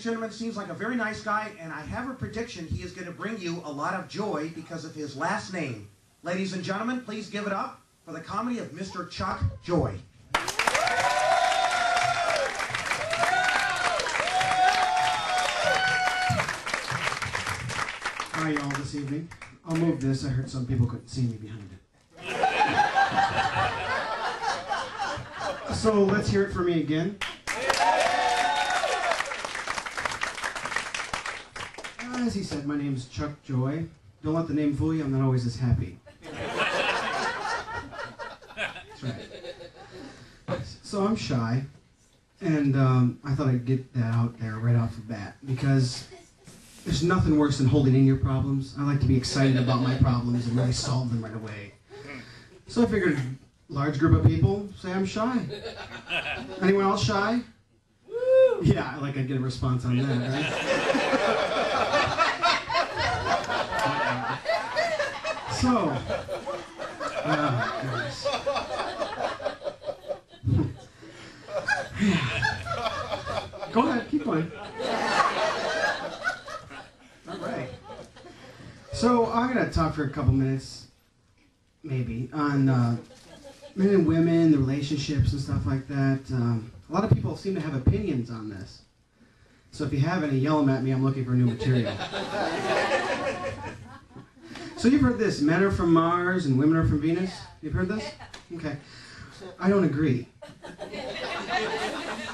Next gentleman seems like a very nice guy, and I have a prediction he is going to bring you a lot of joy because of his last name. Ladies and gentlemen, please give it up for the comedy of Mr. Chuck Joy. How are you all this evening? I'll move this. I heard some people couldn't see me behind it. So let's hear it for me again. As he said, my name's Chuck Joy. Don't let the name fool you, I'm not always this happy. That's right. So I'm shy, and I thought I'd get that out there right off the bat, because there's nothing worse than holding in your problems. I like to be excited about my problems and really solve them right away. So I figured a large group of people say I'm shy. Anyone else shy? Yeah, like I'd get a response on that, right? So, goodness. Go ahead, keep going. All right. So I'm going to talk for a couple minutes, maybe, on men and women, the relationships and stuff like that. A lot of people seem to have opinions on this. So if you have any, yell them at me. I'm looking for new material. So you've heard this, men are from Mars and women are from Venus? You've heard this? Okay. I don't agree.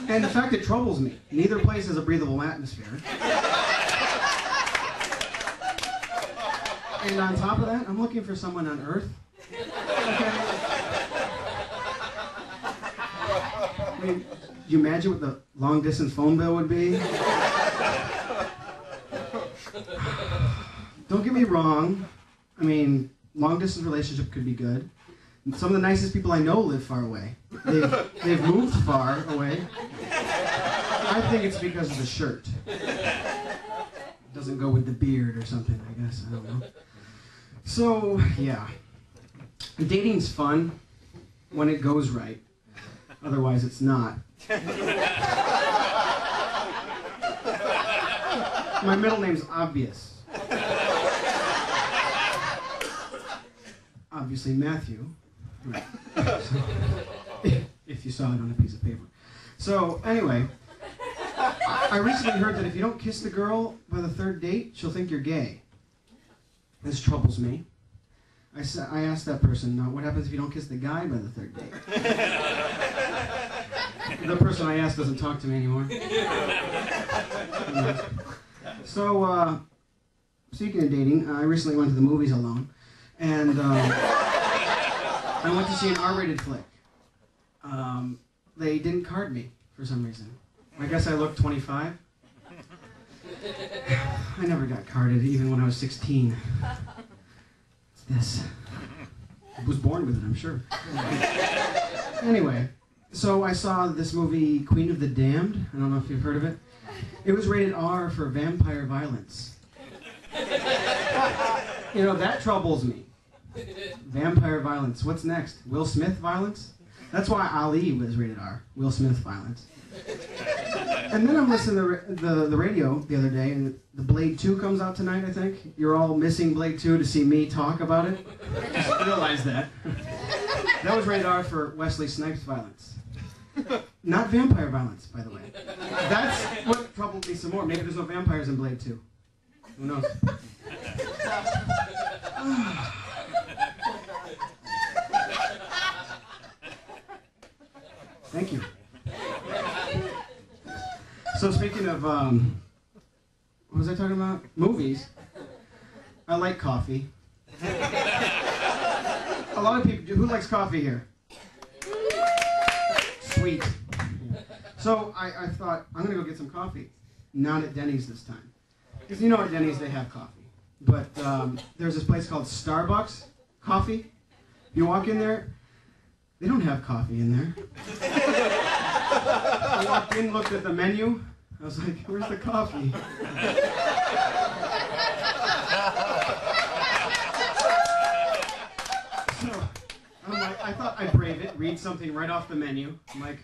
And in fact, it troubles me. Neither place has a breathable atmosphere. And on top of that, I'm looking for someone on Earth. Okay. I mean, do you imagine what the long-distance phone bill would be? Don't get me wrong. I mean, long-distance relationship could be good. Some of the nicest people I know live far away. They've moved far away. I think it's because of the shirt. It doesn't go with the beard or something, I guess. I don't know. So, yeah. Dating's fun when it goes right. Otherwise, it's not. My middle name's obvious. Obviously Matthew. Right. If you saw it on a piece of paper. So, anyway, I recently heard that if you don't kiss the girl by the third date, she'll think you're gay. This troubles me. I asked that person, what happens if you don't kiss the guy by the third date? The person I asked doesn't talk to me anymore. So, speaking of dating, I recently went to the movies alone. And I went to see an R-rated flick. They didn't card me for some reason. I guess I looked 25. I never got carded, even when I was 16. It's this. I was born with it, I'm sure. Anyway, so I saw this movie, Queen of the Damned. I don't know if you've heard of it. It was rated R for vampire violence. You know, that troubles me. Vampire violence. What's next? Will Smith violence? That's why Ali was rated R. Will Smith violence. And then I'm listening to the radio the other day, and the Blade 2 comes out tonight, I think. You're all missing Blade 2 to see me talk about it. Just realize that. That was rated R for Wesley Snipes violence. Not vampire violence, by the way. That's what troubled me some more. Maybe there's no vampires in Blade 2. Who knows? Thank you. So speaking of, what was I talking about? Movies. I like coffee. A lot of people do. Who likes coffee here? Sweet. Yeah. So I thought, I'm going to go get some coffee. Not at Denny's this time. Because you know at Denny's they have coffee. But there's this place called Starbucks Coffee. You walk in there, they don't have coffee in there. I walked in, looked at the menu. I was like, where's the coffee? So, I'm like, I thought I'd brave it, read something right off the menu. I'm like,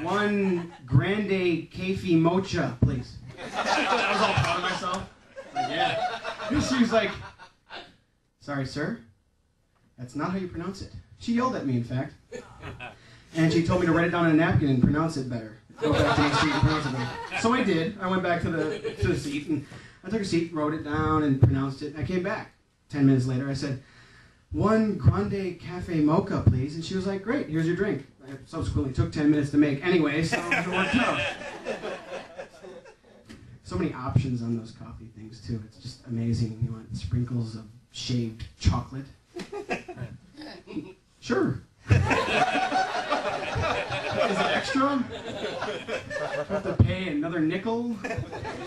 1 grande cafe mocha, please. I was all proud of myself. Like, yeah. And she was like, sorry, sir. That's not how you pronounce it. She yelled at me, in fact. And she told me to write it down on a napkin and pronounce it better. Go back to the seat and pronounce it better. So I did. I went back to the seat, and I took a seat, wrote it down, and pronounced it. I came back. 10 minutes later, I said, 1 grande cafe mocha, please. And she was like, great, here's your drink. It subsequently took 10 minutes to make anyway, so it worked out. So many options on those coffee things, too. It's just amazing. You want sprinkles of shaved chocolate? Sure. Is it extra? I have to pay another nickel?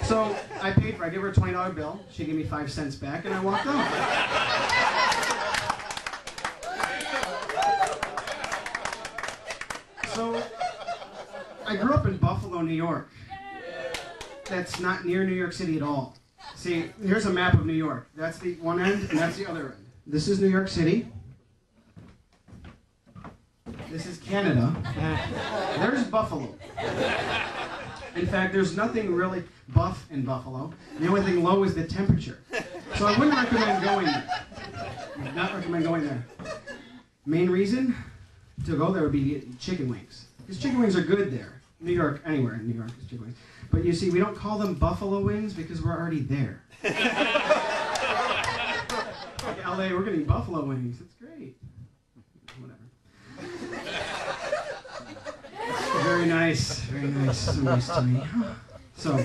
So I paid for it. I gave her a $20 bill. She gave me 5 cents back, and I walked out. So I grew up in Buffalo, New York. That's not near New York City at all. See, here's a map of New York. That's the one end, and that's the other end. This is New York City. This is Canada. There's Buffalo. In fact, there's nothing really buff in Buffalo. The only thing low is the temperature. So I wouldn't recommend going there. I would not recommend going there. Main reason to go there would be chicken wings. Because chicken wings are good there. New York, anywhere in New York is chicken wings. But you see, we don't call them buffalo wings because we're already there. Like LA, we're getting buffalo wings. It's great. Whatever. Very nice. Very nice. So nice to me. So,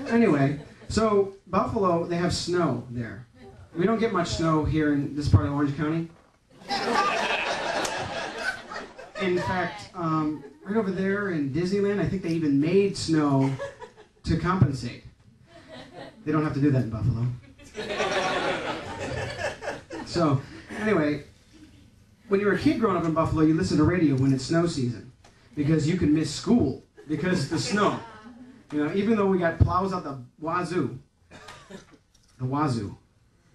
anyway, so Buffalo, they have snow there. We don't get much snow here in this part of Orange County. In fact, right over there in Disneyland, I think they even made snow to compensate. They don't have to do that in Buffalo. So, anyway, when you were a kid growing up in Buffalo, you listened to radio when it's snow season because you could miss school because of the snow. You know, even though we got plows out the wazoo. The wazoo.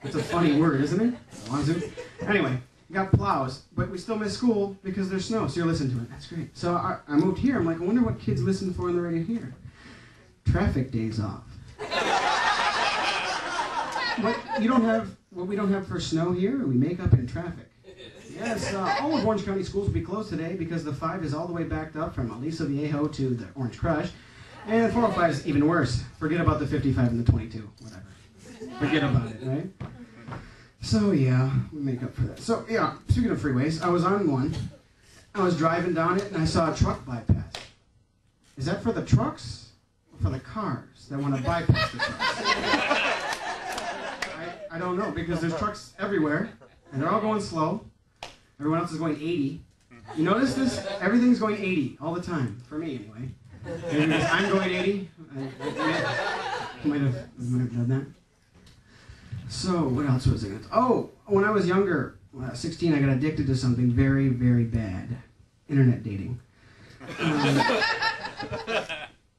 It's a funny word, isn't it? Wazoo. Anyway. Got plows, but we still miss school because there's snow, so you're listening to it. That's great. So I moved here. I'm like, I wonder what kids listen for on the radio here. Traffic days off. What we don't have for snow here, we make up in traffic. Yes, all of Orange County schools will be closed today because the 5 is all the way backed up from Aliso Viejo to the Orange Crush, and 405 is even worse. Forget about the 55 and the 22, whatever. Forget about it, right? So yeah, we make up for that. So yeah, speaking of freeways, I was on one. I was driving down it and I saw a truck bypass. Is that for the trucks or for the cars that want to bypass the trucks? I don't know because there's trucks everywhere and they're all going slow. Everyone else is going 80. You notice this? Everything's going 80 all the time, for me anyway. And I'm going 80. I might have done that. So, what else was it? Oh, when I was younger, 16, I got addicted to something very, very bad. Internet dating.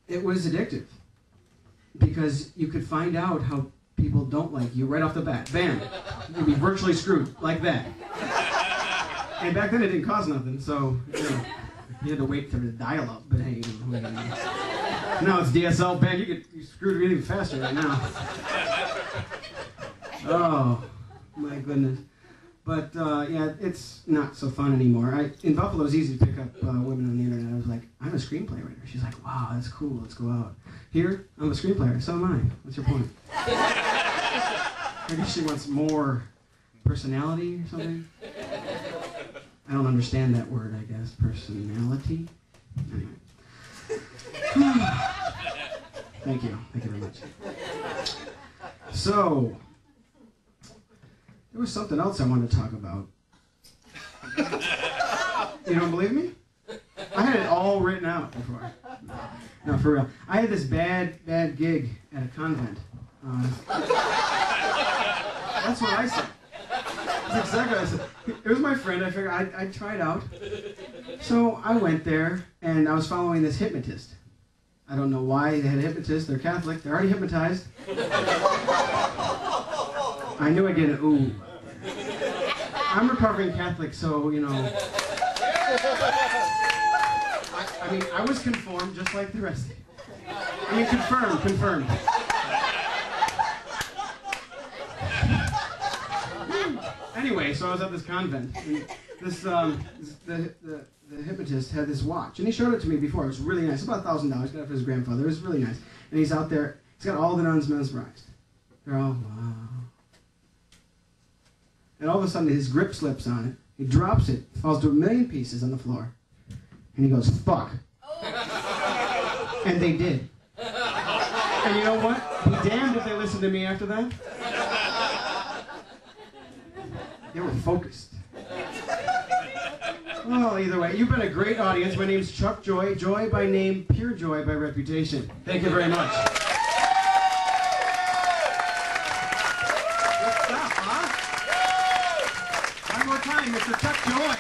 It was addictive. Because you could find out how people don't like you right off the bat. Bam! You'd be virtually screwed, like that. And back then it didn't cost nothing, so, you had to wait for the dial-up, but hey, now it's DSL back, you screwed really faster right now. Oh, my goodness. But, yeah, it's not so fun anymore. In Buffalo, it was easy to pick up women on the internet. I was like, I'm a screenplay writer. She's like, wow, that's cool. Let's go out. Here, I'm a screenplayer. So am I. What's your point? I guess she wants more personality or something. I don't understand that word, I guess. Personality? Anyway. Thank you. Thank you very much. So... there was something else I wanted to talk about. You don't believe me? I had it all written out before. No, for real. I had this bad gig at a convent. That's what I said. That's exactly what I said. It was my friend. I figured I'd try it out. So I went there, and I was following this hypnotist. I don't know why they had a hypnotist. They're Catholic. They're already hypnotized. I knew I'd get an ooh. I'm recovering Catholic, so, I mean, I was conformed just like the rest. I mean, confirmed. Anyway, so I was at this convent, and the hypnotist had this watch, and he showed it to me before. It was really nice. About $1,000. Got it for his grandfather. It was really nice. And he's out there. He's got all the nuns mesmerized. They're all, wow. And all of a sudden, his grip slips on it. He drops it, falls to 1,000,000 pieces on the floor. And he goes, fuck. Oh. And they did. And you know what? Be damned if they listened to me after that. They were focused. Well, either way, you've been a great audience. My name's Chuck Joy. Joy by name, pure joy by reputation. Thank you very much. Good stuff, huh? One more time, Mr. Chuck Joy.